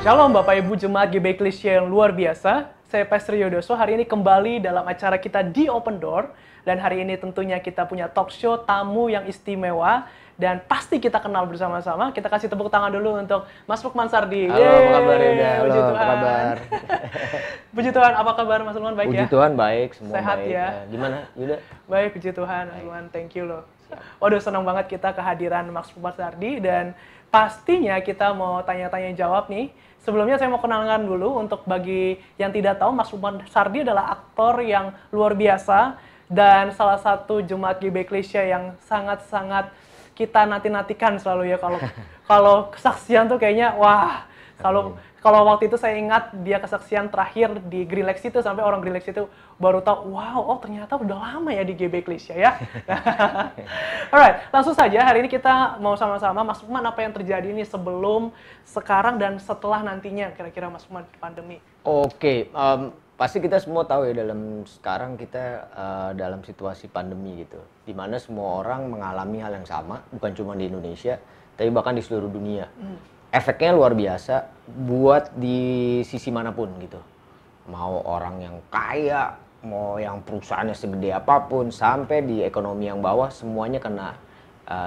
Shalom Bapak Ibu Jemaat GBI Ecclesia yang luar biasa. Saya Pastor Yodoso, hari ini kembali dalam acara kita di Open Door. Dan hari ini tentunya kita punya talk show tamu yang istimewa. Dan pasti kita kenal bersama-sama. Kita kasih tepuk tangan dulu untuk Mas Lukman Sardi. Halo, apa kabar Yuda? Halo, Puji Tuhan. apa kabar? Puji Tuhan, apa kabar Mas Lukman? Baik Puji ya? Tuhan, baik. Semua Sehat baik. ya? Gimana Yuda? Baik, puji Tuhan. Mas Lukman, thank you loh. Waduh, senang banget kita kehadiran Mas Lukman Sardi. Dan pastinya kita mau tanya-tanya jawab nih. Sebelumnya saya mau kenalkan dulu untuk bagi yang tidak tahu, Mas Lukman Sardi adalah aktor yang luar biasa dan salah satu jemaat GBI Ecclesia yang sangat-sangat kita nanti-nantikan selalu ya kalau kesaksian tuh kayaknya wah, kalau waktu itu saya ingat dia kesaksian terakhir di Greenlex itu sampai orang Greenlex itu baru tahu, wow, oh ternyata udah lama ya di GBI Ecclesia ya. Alright, langsung saja hari ini kita mau sama-sama Mas Lukman apa yang terjadi nih sebelum, sekarang dan setelah nantinya kira-kira Mas Lukman pandemi. Oke, pasti kita semua tahu ya sekarang kita dalam situasi pandemi gitu, di mana semua orang mengalami hal yang sama, bukan cuma di Indonesia, tapi bahkan di seluruh dunia. Efeknya luar biasa buat di sisi manapun gitu. Mau orang yang kaya, mau yang perusahaannya segede apapun, sampai di ekonomi yang bawah, semuanya kena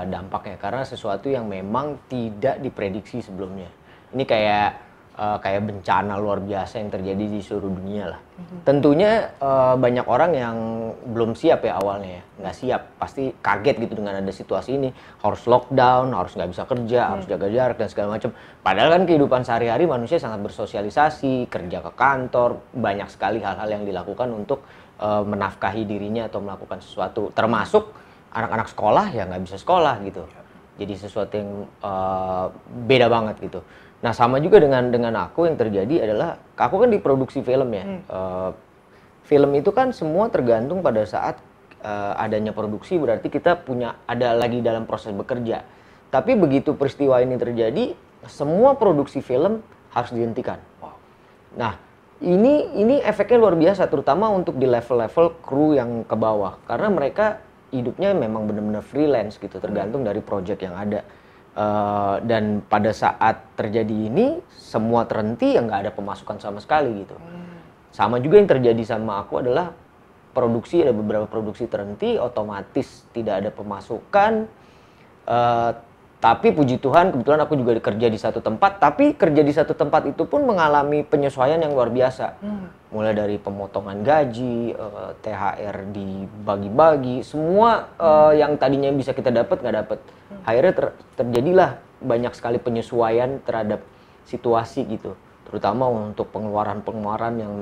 dampaknya. Karena sesuatu yang memang tidak diprediksi sebelumnya. Ini kayak bencana luar biasa yang terjadi di seluruh dunia lah. Tentunya banyak orang yang belum siap ya awalnya ya, nggak siap, pasti kaget gitu dengan ada situasi ini, harus lockdown, harus nggak bisa kerja, harus jaga jarak dan segala macam. Padahal kan kehidupan sehari-hari manusia sangat bersosialisasi, kerja ke kantor, banyak sekali hal-hal yang dilakukan untuk menafkahi dirinya atau melakukan sesuatu, termasuk anak-anak sekolah ya nggak bisa sekolah gitu. Jadi sesuatu yang beda banget gitu. Nah sama juga dengan aku yang terjadi adalah aku kan diproduksi film ya. Film itu kan semua tergantung pada saat adanya produksi, berarti kita ada lagi dalam proses bekerja. Tapi begitu peristiwa ini terjadi, semua produksi film harus dihentikan. Nah ini efeknya luar biasa, terutama untuk di level-level kru yang ke bawah, karena mereka hidupnya memang benar-benar freelance gitu, tergantung dari project yang ada. Dan pada saat terjadi ini semua terhenti, ya nggak ada pemasukan sama sekali gitu. Sama juga yang terjadi sama aku adalah ada beberapa produksi terhenti, otomatis tidak ada pemasukan. Tapi puji Tuhan kebetulan aku juga kerja di satu tempat, tapi kerja di satu tempat itu pun mengalami penyesuaian yang luar biasa. Mulai dari pemotongan gaji, THR dibagi-bagi, semua yang tadinya bisa kita dapat nggak dapat. Akhirnya terjadilah banyak sekali penyesuaian terhadap situasi gitu, terutama untuk pengeluaran-pengeluaran yang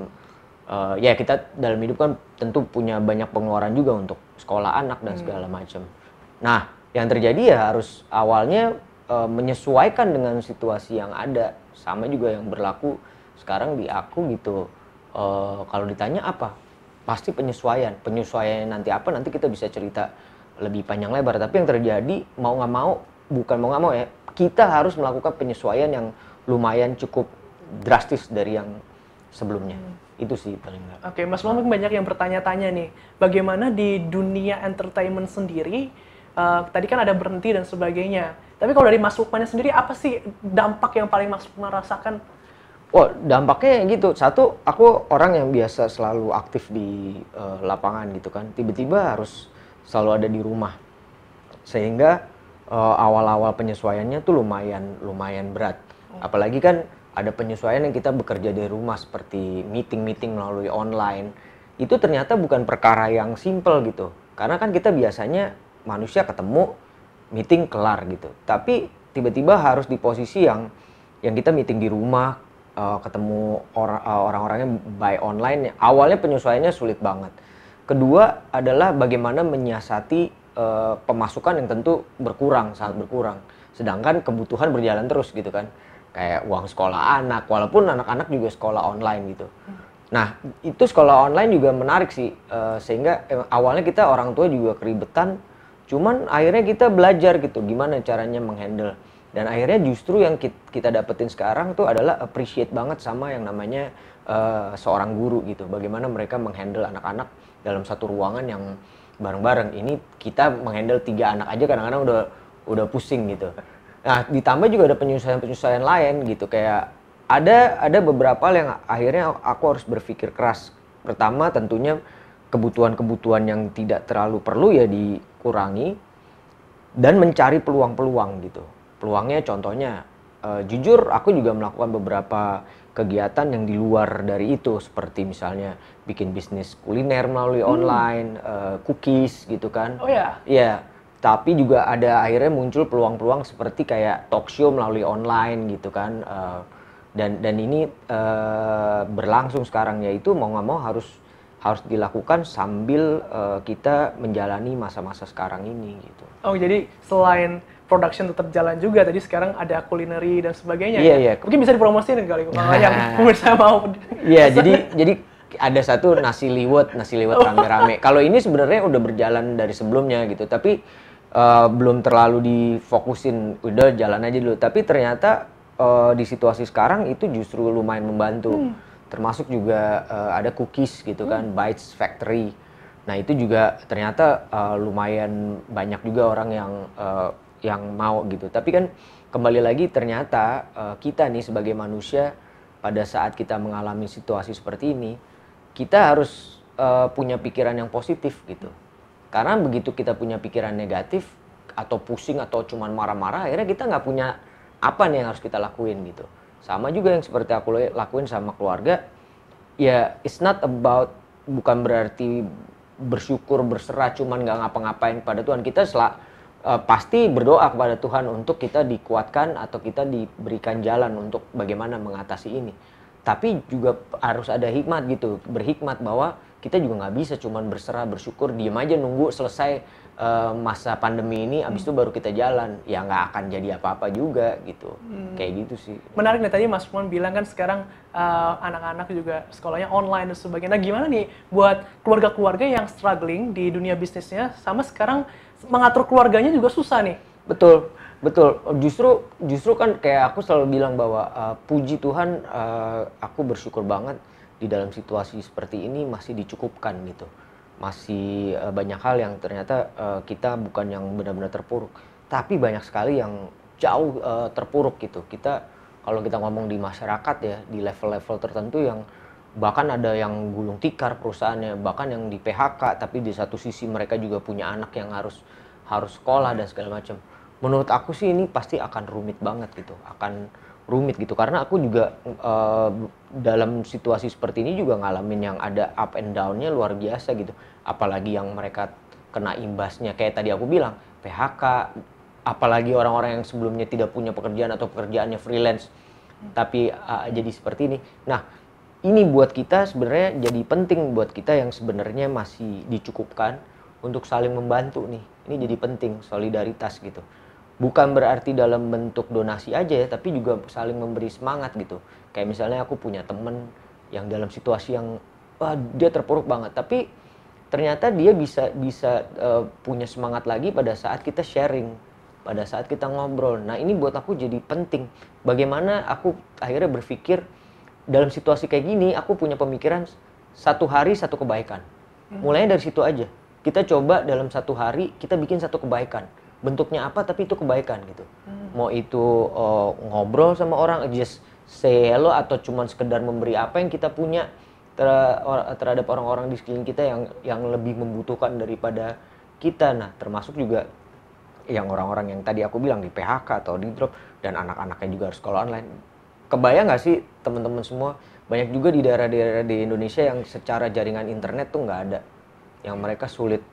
ya kita dalam hidup kan tentu punya banyak pengeluaran juga untuk sekolah anak dan segala macam. Nah yang terjadi ya harus awalnya menyesuaikan dengan situasi yang ada. Sama juga yang berlaku sekarang di aku gitu. Kalau ditanya apa, pasti penyesuaian nanti apa, nanti kita bisa cerita lebih panjang lebar. Tapi yang terjadi mau nggak mau ya, kita harus melakukan penyesuaian yang lumayan cukup drastis dari yang sebelumnya. Itu sih paling nggak. Oke, Mas Lukman banyak yang bertanya-tanya nih, bagaimana di dunia entertainment sendiri, tadi kan ada berhenti dan sebagainya. Tapi kalau dari Mas Lukmannya sendiri, apa sih dampak yang paling Mas Lukman rasakan? Oh, dampaknya gitu. Satu, aku orang yang biasa selalu aktif di lapangan gitu kan. Tiba-tiba harus selalu ada di rumah. Sehingga awal-awal penyesuaiannya tuh lumayan berat. Apalagi kan ada penyesuaian yang kita bekerja dari rumah seperti meeting melalui online. Itu ternyata bukan perkara yang simple gitu. Karena kan kita biasanya manusia ketemu, meeting kelar gitu. Tapi tiba-tiba harus di posisi yang kita meeting di rumah, ketemu orang-orangnya by online. Awalnya penyesuaiannya sulit banget. Kedua adalah bagaimana menyiasati pemasukan yang tentu sangat berkurang. Sedangkan kebutuhan berjalan terus gitu kan. Kayak uang sekolah anak, walaupun anak-anak juga sekolah online gitu. Nah, itu sekolah online juga menarik sih. Sehingga awalnya kita orang tua juga keribetan. Cuman akhirnya kita belajar gitu, gimana caranya menghandle. Dan akhirnya justru yang kita dapetin sekarang tuh adalah appreciate banget sama yang namanya seorang guru gitu. Bagaimana mereka menghandle anak-anak dalam satu ruangan yang bareng-bareng. Ini kita menghandle 3 anak aja kadang-kadang udah pusing gitu. Nah, ditambah juga ada penyesuaian-penyesuaian lain gitu, kayak Ada beberapa hal yang akhirnya aku harus berpikir keras. Pertama tentunya kebutuhan-kebutuhan yang tidak terlalu perlu ya dikurangi dan mencari peluang-peluang gitu. Peluangnya contohnya jujur aku juga melakukan beberapa kegiatan yang di luar dari itu, seperti misalnya bikin bisnis kuliner melalui online, cookies gitu kan. Oh ya? Iya, tapi juga ada akhirnya muncul peluang-peluang seperti kayak talk show melalui online gitu kan. Dan ini berlangsung sekarang, yaitu mau nggak mau harus dilakukan sambil kita menjalani masa-masa sekarang ini gitu. Oh, jadi selain production tetap jalan juga, tadi sekarang ada culinary dan sebagainya Iya, ya? iya. Mungkin bisa dipromosiin kali kalau yang pemirsa mau. Iya, jadi ada satu nasi liwet rame-rame. Kalau ini sebenarnya udah berjalan dari sebelumnya gitu, tapi belum terlalu difokusin, udah jalan aja dulu. Tapi ternyata di situasi sekarang itu justru lumayan membantu. Termasuk juga ada cookies gitu kan, Bites Factory. Nah itu juga ternyata lumayan banyak juga orang yang mau gitu. Tapi kan kembali lagi ternyata kita nih sebagai manusia pada saat kita mengalami situasi seperti ini, kita harus punya pikiran yang positif gitu. Karena begitu kita punya pikiran negatif atau pusing atau cuman marah-marah, akhirnya kita nggak punya apa nih yang harus kita lakuin gitu. Sama juga yang seperti aku lakuin sama keluarga, ya it's not about, bukan berarti bersyukur, berserah, cuman nggak ngapa-ngapain pada Tuhan. Kita pasti berdoa kepada Tuhan untuk kita dikuatkan atau kita diberikan jalan untuk bagaimana mengatasi ini. Tapi juga harus ada hikmat gitu, berhikmat bahwa kita juga nggak bisa cuman berserah, bersyukur, diem aja nunggu selesai masa pandemi ini, abis itu baru kita jalan. Ya nggak akan jadi apa-apa juga gitu. Kayak gitu sih. Menarik nih, tadi Mas Mon bilang kan sekarang anak-anak juga sekolahnya online dan sebagainya. Nah, gimana nih buat keluarga-keluarga yang struggling di dunia bisnisnya, sama sekarang mengatur keluarganya juga susah nih? Betul. Justru kan kayak aku selalu bilang bahwa puji Tuhan, aku bersyukur banget di dalam situasi seperti ini masih dicukupkan gitu. Masih banyak hal yang ternyata kita bukan yang benar-benar terpuruk, tapi banyak sekali yang jauh terpuruk gitu. Kalau kita ngomong di masyarakat ya, di level-level tertentu yang bahkan ada yang gulung tikar perusahaannya, bahkan yang di PHK, tapi di satu sisi mereka juga punya anak yang harus sekolah dan segala macam. Menurut aku sih ini pasti akan rumit banget gitu, karena aku juga dalam situasi seperti ini juga ngalamin yang ada up and down-nya luar biasa gitu. Apalagi yang mereka kena imbasnya kayak tadi aku bilang PHK, apalagi orang-orang yang sebelumnya tidak punya pekerjaan atau pekerjaannya freelance tapi jadi seperti ini. Nah, ini buat kita sebenarnya jadi penting buat kita yang sebenarnya masih dicukupkan untuk saling membantu nih. Ini jadi penting, solidaritas gitu. Bukan berarti dalam bentuk donasi aja ya, tapi juga saling memberi semangat gitu. Kayak misalnya aku punya temen yang dalam situasi yang dia terpuruk banget, tapi ternyata dia bisa punya semangat lagi pada saat kita sharing, pada saat kita ngobrol. Nah ini buat aku jadi penting. Bagaimana aku akhirnya berpikir dalam situasi kayak gini, aku punya pemikiran satu hari satu kebaikan. Mulainya dari situ aja. Kita coba dalam satu hari kita bikin satu kebaikan. Bentuknya apa tapi itu kebaikan gitu. Mau itu ngobrol sama orang, just say hello, atau cuman sekedar memberi apa yang kita punya terhadap orang-orang di sekeliling kita yang lebih membutuhkan daripada kita. Nah, termasuk juga yang orang-orang yang tadi aku bilang di PHK atau di drop, dan anak-anaknya juga harus sekolah online. Kebayang nggak sih teman-teman semua, banyak juga di daerah-daerah di Indonesia yang secara jaringan internet tuh nggak ada, yang mereka sulit,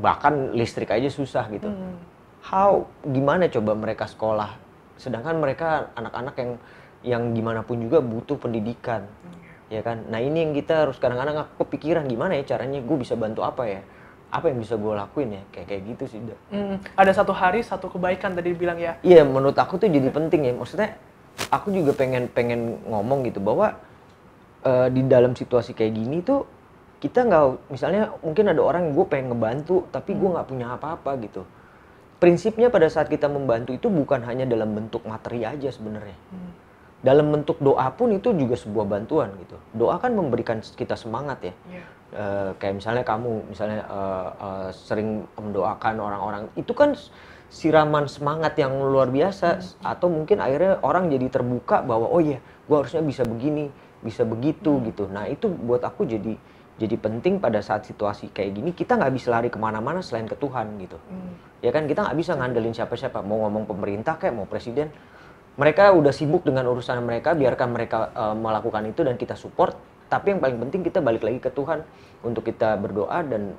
bahkan listrik aja susah gitu. Gimana coba mereka sekolah, sedangkan mereka anak-anak yang gimana pun juga butuh pendidikan, ya kan. Nah ini yang kita harus kadang-kadang aku kepikiran, gimana ya caranya gue bisa bantu apa yang bisa gue lakuin ya, kayak gitu sih. Ada satu hari satu kebaikan tadi bilang ya. Iya, menurut aku tuh jadi penting ya. Maksudnya aku juga pengen ngomong gitu bahwa di dalam situasi kayak gini tuh kita nggak, misalnya mungkin ada orang yang gue pengen ngebantu tapi gue nggak punya apa-apa gitu. Prinsipnya pada saat kita membantu itu bukan hanya dalam bentuk materi aja sebenarnya. Dalam bentuk doa pun itu juga sebuah bantuan gitu. Doa kan memberikan kita semangat ya. Kayak misalnya kamu sering mendoakan orang-orang, itu kan siraman semangat yang luar biasa, atau mungkin akhirnya orang jadi terbuka bahwa oh iya, gue harusnya bisa begini, bisa begitu gitu. Nah itu buat aku jadi penting pada saat situasi kayak gini, kita nggak bisa lari kemana-mana selain ke Tuhan gitu. Ya kan, kita nggak bisa ngandelin siapa-siapa, mau ngomong pemerintah kayak mau presiden, mereka udah sibuk dengan urusan mereka, biarkan mereka melakukan itu dan kita support. Tapi yang paling penting kita balik lagi ke Tuhan untuk kita berdoa dan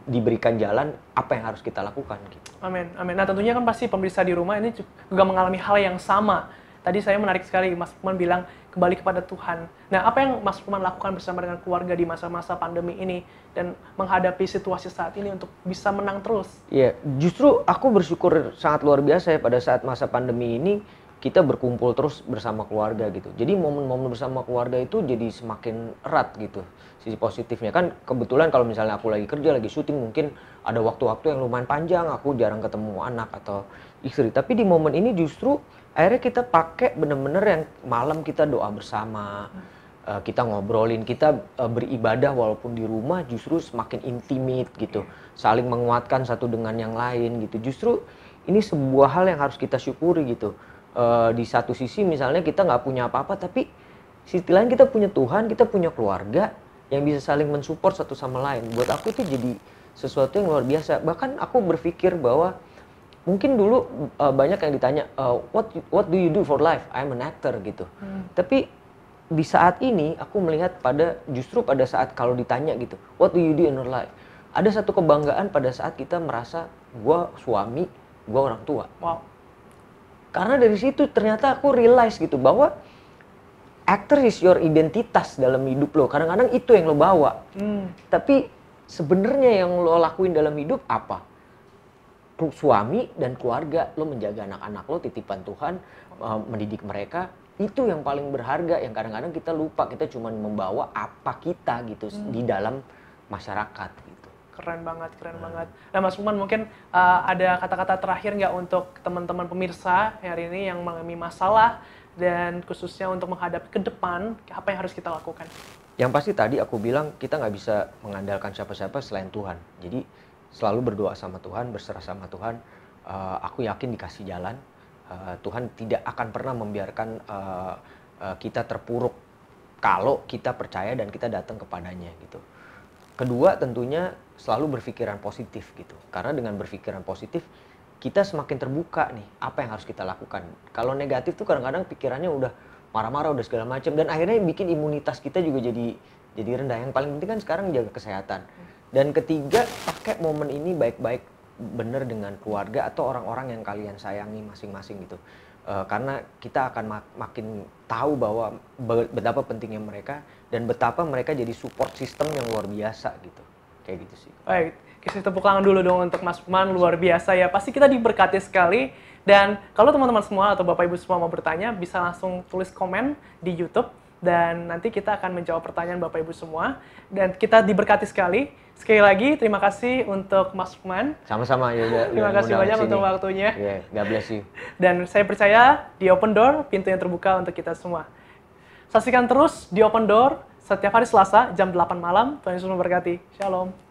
diberikan jalan apa yang harus kita lakukan gitu. Amin, amin. Nah tentunya kan pasti pemirsa di rumah ini juga mengalami hal yang sama. Tadi saya menarik sekali, Mas Lukman bilang kembali kepada Tuhan. Nah apa yang Mas Lukman lakukan bersama dengan keluarga di masa-masa pandemi ini dan menghadapi situasi saat ini untuk bisa menang terus? Iya, justru aku bersyukur sangat luar biasa ya pada saat masa pandemi ini kita berkumpul terus bersama keluarga gitu. Jadi momen-momen bersama keluarga itu jadi semakin erat gitu. Sisi positifnya kan kebetulan kalau misalnya aku lagi kerja, lagi syuting, mungkin ada waktu-waktu yang lumayan panjang aku jarang ketemu anak atau istri. Tapi di momen ini justru akhirnya kita pakai bener-bener yang malam kita doa bersama, kita ngobrolin, kita beribadah walaupun di rumah justru semakin intimate gitu. Saling menguatkan satu dengan yang lain gitu. Justru ini sebuah hal yang harus kita syukuri gitu. Di satu sisi misalnya kita nggak punya apa-apa, tapi sisi lain kita punya Tuhan, kita punya keluarga yang bisa saling mensupport satu sama lain. Buat aku itu jadi sesuatu yang luar biasa. Bahkan aku berpikir bahwa mungkin dulu banyak yang ditanya, what do you do for life? I'm an actor gitu. Tapi di saat ini aku melihat justru pada saat kalau ditanya gitu, what do you do in your life? Ada satu kebanggaan pada saat kita merasa gue suami, gue orang tua. Wow. Karena dari situ ternyata aku realize gitu bahwa actor is your identitas dalam hidup lo. Kadang-kadang itu yang lo bawa. Tapi sebenarnya yang lo lakuin dalam hidup apa? Suami dan keluarga, lo menjaga anak-anak lo, titipan Tuhan, mendidik mereka. Itu yang paling berharga, yang kadang-kadang kita lupa. Kita cuma membawa apa kita gitu di dalam masyarakat gitu. Keren banget, keren banget. Nah Mas Lukman mungkin ada kata-kata terakhir nggak untuk teman-teman pemirsa hari ini yang mengalami masalah dan khususnya untuk menghadapi ke depan, apa yang harus kita lakukan? Yang pasti tadi aku bilang kita nggak bisa mengandalkan siapa-siapa selain Tuhan. Jadi selalu berdoa sama Tuhan, berserah sama Tuhan. Aku yakin dikasih jalan. Tuhan tidak akan pernah membiarkan kita terpuruk kalau kita percaya dan kita datang kepadanya gitu. Kedua tentunya selalu berpikiran positif gitu. Karena dengan berpikiran positif kita semakin terbuka nih apa yang harus kita lakukan. Kalau negatif tuh kadang-kadang pikirannya udah marah-marah, udah segala macam, dan akhirnya bikin imunitas kita juga jadi rendah. Yang paling penting kan sekarang jaga kesehatan. Dan ketiga, pakai momen ini baik-baik bener dengan keluarga atau orang-orang yang kalian sayangi masing-masing gitu. Karena kita akan makin tahu bahwa betapa pentingnya mereka dan betapa mereka jadi support system yang luar biasa gitu. Kayak gitu sih. Baik, kasih tepuk tangan dulu dong untuk Mas Lukman, luar biasa ya. Pasti kita diberkati sekali. Dan kalau teman-teman semua atau Bapak Ibu semua mau bertanya, bisa langsung tulis komen di YouTube. Dan nanti kita akan menjawab pertanyaan Bapak Ibu semua. Dan kita diberkati sekali. Sekali lagi, terima kasih untuk Mas Lukman. Sama-sama, ya. Terima kasih banyak untuk waktunya. Yeah, God bless you. Dan saya percaya di Open Door, pintu yang terbuka untuk kita semua. Saksikan terus di Open Door setiap hari Selasa jam 8 malam. Tuhan Yesus memberkati. Shalom.